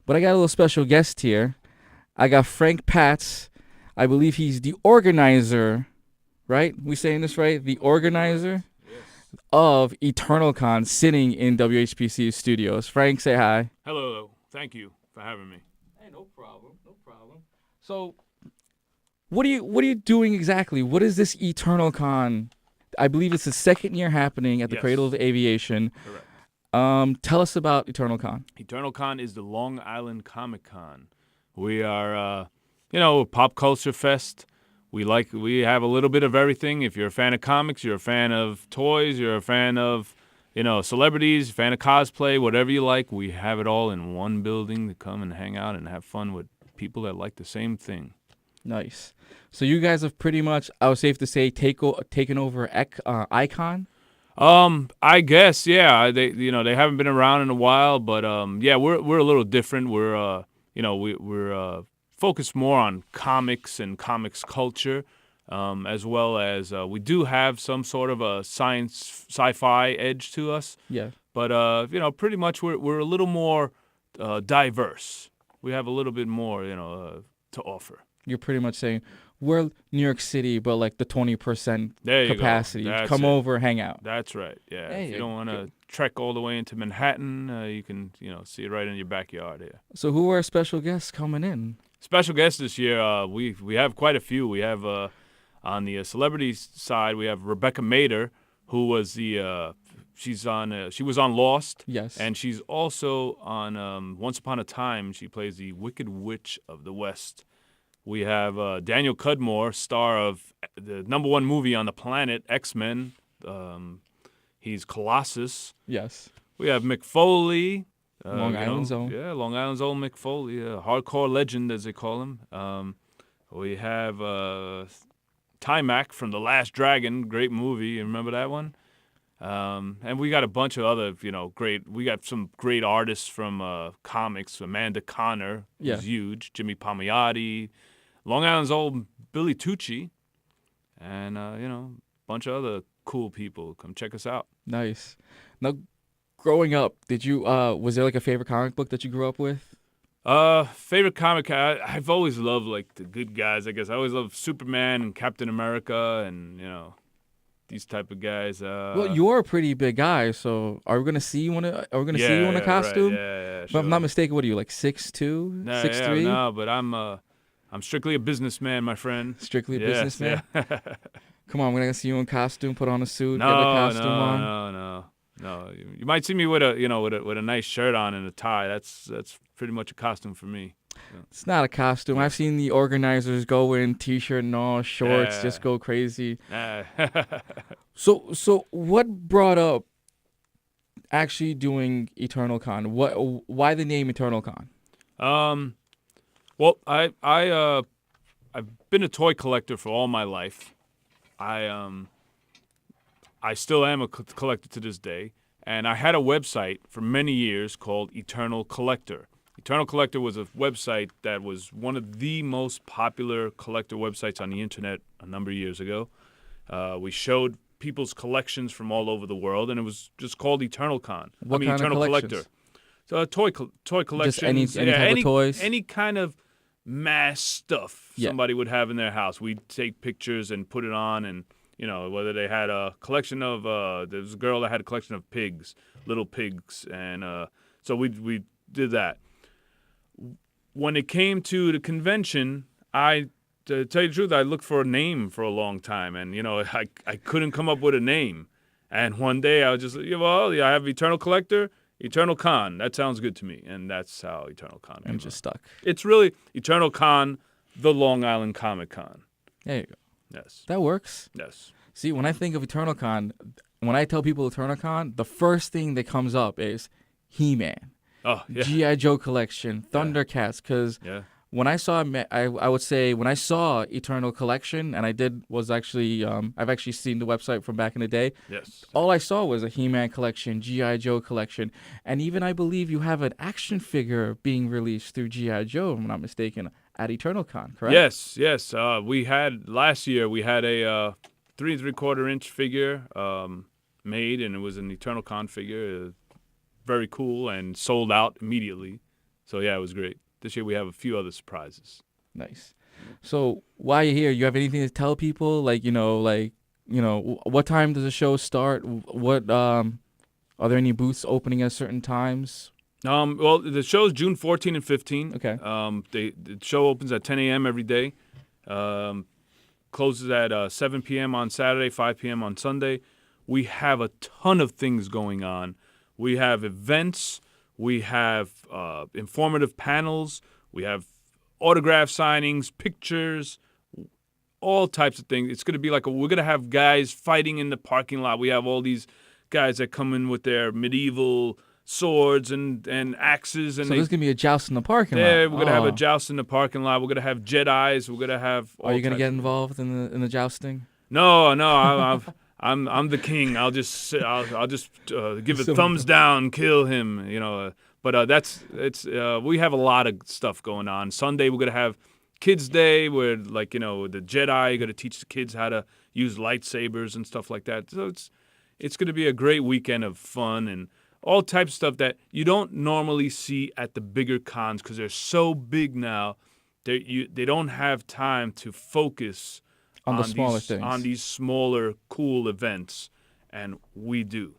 But I got a little special guest here. I got Frank Patz. I believe he's the organizer, right? We saying this right? The organizer of EternalCon sitting in WHPC studios. Frank, say hi. Hello. Thank you for having me. Hey, no problem. No problem. So, what are you doing exactly? What is this EternalCon? I believe it's the second year happening at the Yes. Cradle of Aviation. Correct. Tell us about EternalCon. EternalCon is the Long Island Comic Con. We are, a pop culture fest. We have a little bit of everything. If you're a fan of comics, you're a fan of toys, you're a fan of, celebrities, fan of cosplay, whatever you like, we have it all in one building to come and hang out and have fun with people that like the same thing. Nice. So you guys have pretty much, I would safe to say, taken over Icon. I guess, yeah. They haven't been around in a while, but yeah, we're a little different. We're we're focused more on comics and comics culture, as well as we do have some sort of a sci-fi edge to us. Yeah. But pretty much we're a little more diverse. We have a little bit more, to offer. You're pretty much saying we're New York City, but like the 20% There you capacity. go. That's Come it. over, hang out. That's right. Yeah. Hey, if you don't want to trek all the way into Manhattan, you can, see it right in your backyard here. So who are our special guests coming in? Special guests this year, we have quite a few. We have on the celebrity side, we have Rebecca Mader, who was she was on Lost. Yes. And she's also on Once Upon a Time. She plays the Wicked Witch of the West. We have Daniel Cudmore, star of the #1 movie on the planet, X-Men. He's Colossus. Yes. We have Mick Foley. Long Island's own. Yeah, Long Island's own Mick Foley, hardcore legend as they call him. We have Timac from The Last Dragon, great movie. You remember that one? And we got a bunch of other, we got some great artists from comics. Amanda Conner, who's huge. Jimmy Palmiotti. Long Island's old Billy Tucci. And, a bunch of other cool people. Come check us out. Nice. Now, growing up, did you was there like a favorite comic book that you grew up with? Favorite comic, I've always loved like the good guys, I guess. I always loved Superman and Captain America and, these type of guys. Well, you're a pretty big guy, so are we gonna see you in a costume? Right. Yeah, If sure. I'm not mistaken, what are you, like 6'2", 6'3"? No, but I'm strictly a businessman, my friend. Strictly a Yes, businessman? Yeah. Come on, we're gonna see you in costume, put on a suit, No, get a costume on. No. You might see me with a nice shirt on and a tie. That's pretty much a costume for me. Yeah. It's not a costume. I've seen the organizers go in t-shirt and all, shorts, Yeah. just go crazy. Uh, So what brought up actually doing EternalCon? Why the name EternalCon? Well, I've been a toy collector for all my life. I still am a collector to this day, and I had a website for many years called Eternal Collector. Eternal Collector was a website that was one of the most popular collector websites on the internet a number of years ago. We showed people's collections from all over the world, and it was just called EternalCon. What kind Eternal of collections? Collector. So toy collections. Just any type of toys? Any kind of mass stuff somebody would have in their house. We'd take pictures and put it on, and whether they had a collection of there was a girl that had a collection of pigs, little pigs, and so we did that. When it came to the convention, to tell you the truth, I looked for a name for a long time, and I couldn't come up with a name. And one day I was just, I have Eternal Collector, Eternal Con. That sounds good to me, and that's how Eternal Con came And just stuck. It's really Eternal Con, the Long Island Comic Con. There you go. Yes. That works. Yes. See, when I think of EternalCon, when I tell people EternalCon, the first thing that comes up is He-Man, Oh, yeah. G.I. Joe collection, Thundercats. Because when I saw, I would say when I saw Eternal Collection, and I've actually seen the website from back in the day. Yes. All I saw was a He-Man collection, G.I. Joe collection, and even I believe you have an action figure being released through G.I. Joe, if I'm not mistaken, at EternalCon, correct? Yes. Last year we had a 3 3/4-inch figure made, and it was an EternalCon figure. Very cool and sold out immediately. So yeah, it was great. This year we have a few other surprises. Nice. So while you're here, you have anything to tell people? What time does the show start? What are there any booths opening at certain times? Well, the show's June 14 and 15. Okay. The show opens at 10 a.m. every day. Closes at 7 p.m. on Saturday, 5 p.m. on Sunday. We have a ton of things going on. We have events. We have informative panels. We have autograph signings, pictures, all types of things. It's going to be we're going to have guys fighting in the parking lot. We have all these guys that come in with their medieval swords and axes. And so there's going to be a joust in the parking lot? Yeah, we're going to have a joust in the parking lot. We're going to have Jedis. We're going to have all Are you going to get of involved in the jousting? No, I'm the king. I'll just give a thumbs down, kill him, But we have a lot of stuff going on. Sunday we're gonna have Kids Day, where the Jedi gonna teach the kids how to use lightsabers and stuff like that. So it's gonna be a great weekend of fun and all types of stuff that you don't normally see at the bigger cons because they're so big now. They don't have time to focus on the smaller things, on these smaller cool events, and we do.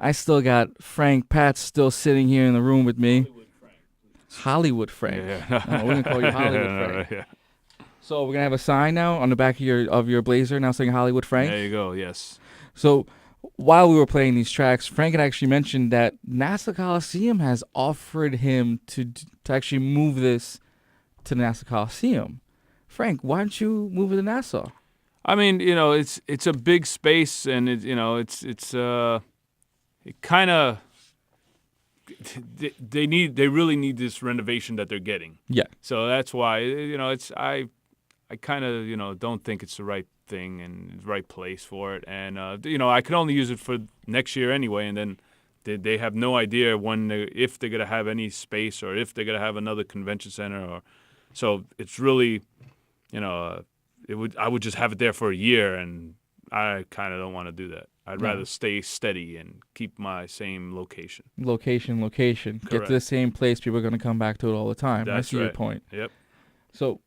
I still got Frank Patz still sitting here in the room with me. Hollywood Frank. Yeah. Oh, we're gonna call you Hollywood Frank. Right, yeah. So we're gonna have a sign now on the back of your blazer now saying Hollywood Frank. There you go. Yes. So while we were playing these tracks, Frank had actually mentioned that Nassau Coliseum has offered him to actually move this to Nassau Coliseum. Frank, why don't you move it to Nassau? I mean, it's a big space, and it kind of they really need this renovation that they're getting. Yeah. So that's why I kind of don't think it's the right thing and the right place for it, and I can only use it for next year anyway, and then they have no idea if they're gonna have any space or if they're gonna have another convention center, so it's really, I would just have it there for a year, and I kind of don't want to do that. I'd rather stay steady and keep my same location. Location. Correct. Get to the same place. People are going to come back to it all the time. That's I see right. your point. Yep. So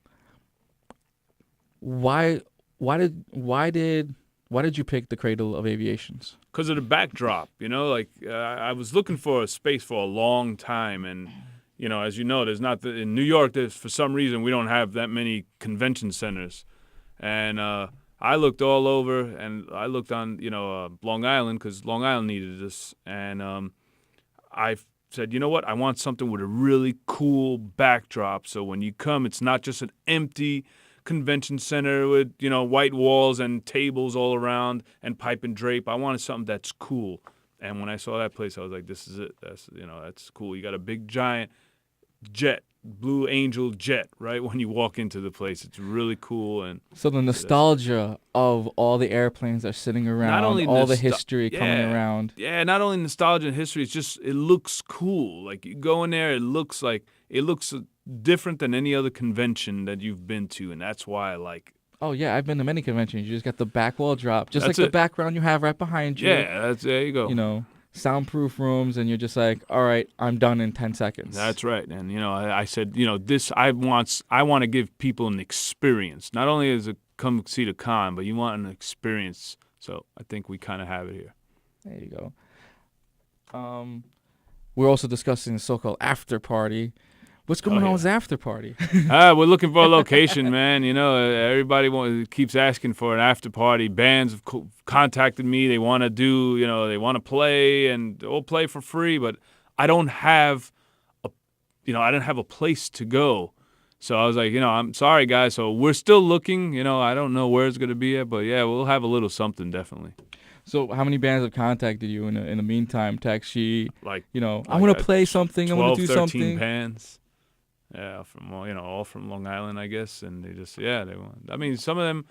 why did you pick the Cradle of Aviations? Because of the backdrop, I was looking for a space for a long time, and as you know, there's not in New York. There's for some reason we don't have that many convention centers, and I looked all over, and I looked on Long Island because Long Island needed this, and I said, you know what, I want something with a really cool backdrop, so when you come, it's not just an empty convention center with white walls and tables all around and pipe and drape. I wanted something that's cool, and when I saw that place, I was like, this is it. That's cool. You got a big giant jet, Blue Angel jet, right when you walk into the place. It's really cool. And so the nostalgia of all the airplanes that are sitting around, not only all the history coming around. Yeah, not only nostalgia and history, it's just it looks cool. Like you go in there, it looks different than any other convention that you've been to, and that's why I like it. Oh yeah, I've been to many conventions. You just got the back wall drop, just like the background you have right behind you. Yeah, there you go. Soundproof rooms, and you're just like, all right, I'm done in 10 seconds. That's right. And I said, this I want to give people an experience. Not only as a come see the con, but you want an experience. So I think we kind of have it here. There you go. We're also discussing the so-called after party. What's going on with the after party? We're looking for a location, man. Everybody keeps asking for an after party. Bands have contacted me. They want to do, they want to play, and they'll play for free. But I don't have a place to go. So I was like, I'm sorry, guys. So we're still looking. I don't know where it's gonna be at, but yeah, we'll have a little something definitely. So how many bands have contacted you in the meantime? Text you, I want to play something. 12, I want to do 13 something. bands. Yeah, from all from Long Island, I guess, and they just they want. I mean, some of them,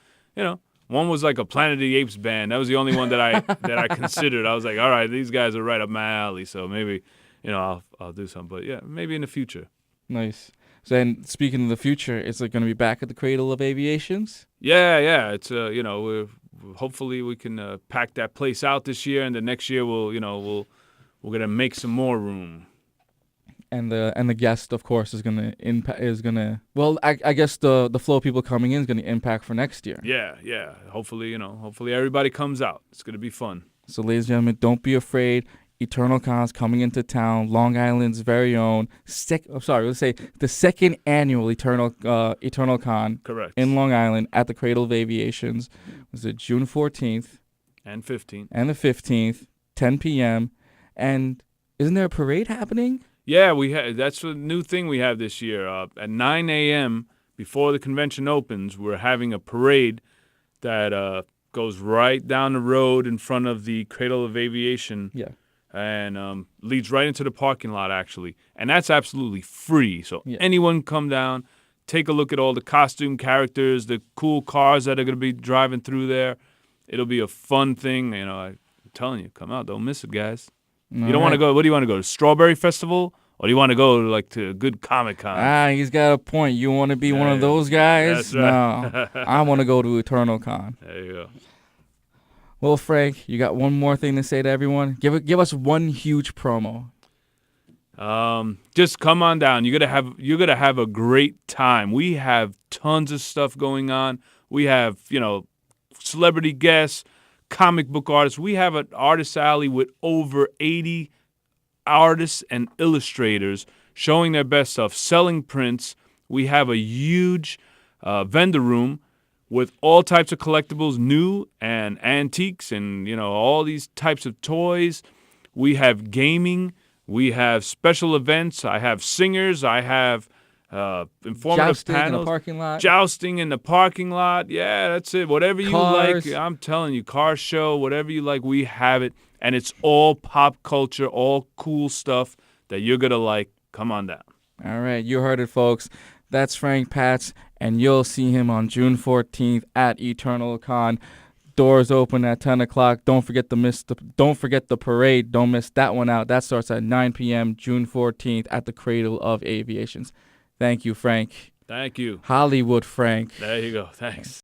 one was like a Planet of the Apes band. That was the only one that I considered. I was like, all right, these guys are right up my alley, so maybe I'll do something. But yeah, maybe in the future. Nice. So then, speaking of the future, is it going to be back at the Cradle of Aviations? Yeah. It's we're hopefully we can pack that place out this year, and the next year we're gonna make some more room. And the guest, of course, is gonna Well, I guess the flow of people coming in is gonna impact for next year. Yeah. Hopefully everybody comes out. It's gonna be fun. So, ladies and gentlemen, don't be afraid. Eternal Con's coming into town. Long Island's very own. Let's say the second annual Eternal Con. Correct. In Long Island at the Cradle of Aviations. Was it June 14th? And 15th. And the 15th, 10 p.m. And isn't there a parade happening? Yeah, that's a new thing we have this year. At 9 a.m. before the convention opens, we're having a parade that goes right down the road in front of the Cradle of Aviation. Yeah. And leads right into the parking lot, actually. And that's absolutely free. So anyone come down, take a look at all the costume characters, the cool cars that are going to be driving through there. It'll be a fun thing. I'm telling you, come out. Don't miss it, guys. You don't want to go. What do you want to go to? Strawberry Festival? Or do you want to go to a good Comic-Con? He's got a point. You want to be one of those guys? That's right. No. I want to go to Eternal Con. There you go. Well, Frank, you got one more thing to say to everyone? Give us one huge promo. Just come on down. You're gonna have a great time. We have tons of stuff going on. We have, celebrity guests, comic book artists. We have an artist alley with over 80 artists and illustrators showing their best stuff, selling prints. We have a huge vendor room with all types of collectibles, new and antiques, and all these types of toys. We have gaming. We have special events. I have singers. I have informative Jousting panels. in the parking lot. Jousting in the parking lot. Yeah, that's it. Whatever you Cars. like. I'm telling you, car show, whatever you like, we have it. And it's all pop culture, all cool stuff that you're going to like. Come on down. All right, you heard it, folks. That's Frank Patz, and you'll see him on June 14th at Eternal Con. Doors open at 10 o'clock. Don't forget the parade. Don't miss that one out. That starts at 9 p.m. June 14th at the Cradle of Aviations. Thank you, Frank. Thank you. Hollywood Frank. There you go. Thanks.